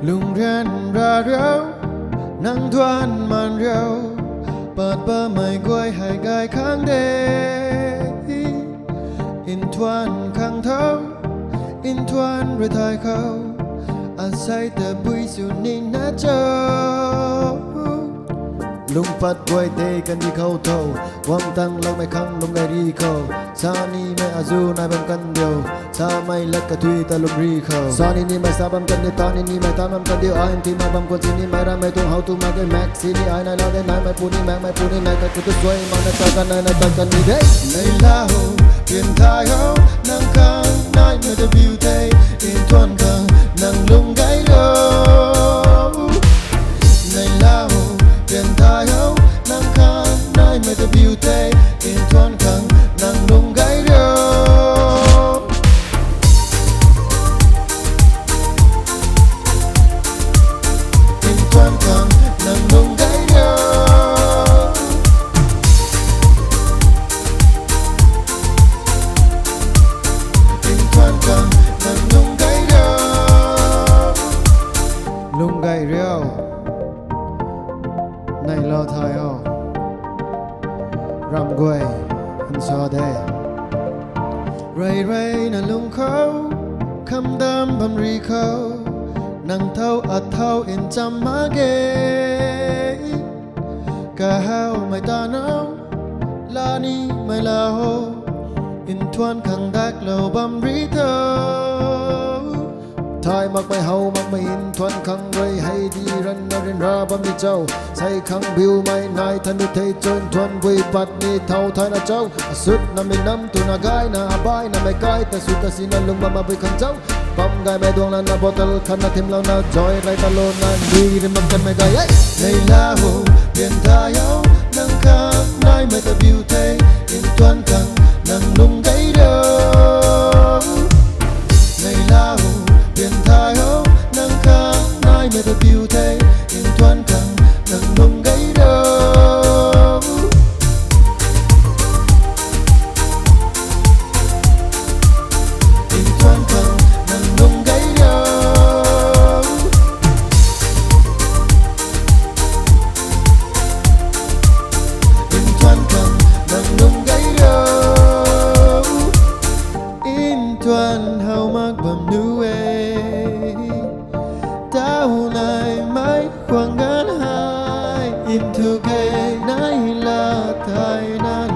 lung ran ra rau nắng thoan màn rau bật bơ mây quay hai gai kháng đê in thoan khang thâu in thoan rồi thay khâu anh say tờ bụi su ninh nát châu lung phát quay tê cần đi khâu thâu quăng tăng lâu mày khăng lung ngày đi khâu sa ni mày azu nai bam cần điều sa mày lắc cả thui ta lung ri khâu sa ni mày sa bam cần đi ta ni mày ta bam cần điều ai thì mày bam quân ni mày ra mày tung hậu tu mày cái max si ni ai nai lao đây nai mày pu ni mày cái tu xuôi mà nai ta cần đi đấy này la ho tiền thay ho nang khang nai mày the beauty in thuần khang nang lung gai đâu này la ho tiền thay ho nang khang nai mày the beauty in thuần khang nang lung gai đâu in thuần khang nang lung gai đâu in thuần khang nang lung gai đâu lung gai đâu này lo thay ho ram quay anh so đây ray ray na lung khâu khăm đam bầm ri khâu nang thâu thâu in chăm má ghê cả hao mày ta nấu la ni mày la ho in thuan khang đắc lâu bầm ri thâu thay mặc mày hậu mặc mày in thuan khang ray hay đi răn na rin ra bầm đi châu say khang biu mày nai thân đi thấy trơn thuan vui bát ni thâu thay na châu suốt năm mình năm tu na gai na bai na mày gai ta suốt ta xin na lung mama vui khang châu bom gai mày duang na bottle khăn na thêm lâu na joy rai ta lo na đi rin mắm cần mày gai ấy này la ho biển thay áo nắng khang nai mày ta beauty in thuan khang nang lung gai đâu này la ho biển thay áo nắng khang nai mày ta beauty in thuan khang nang lung gai đâu in thuan khang nang lung gai đâu in thuan khang nang lung gai đâu in thuan hao mắc bầm nuê tao này mãi khoảng ngắn hai in thư ghê nãy là thay nan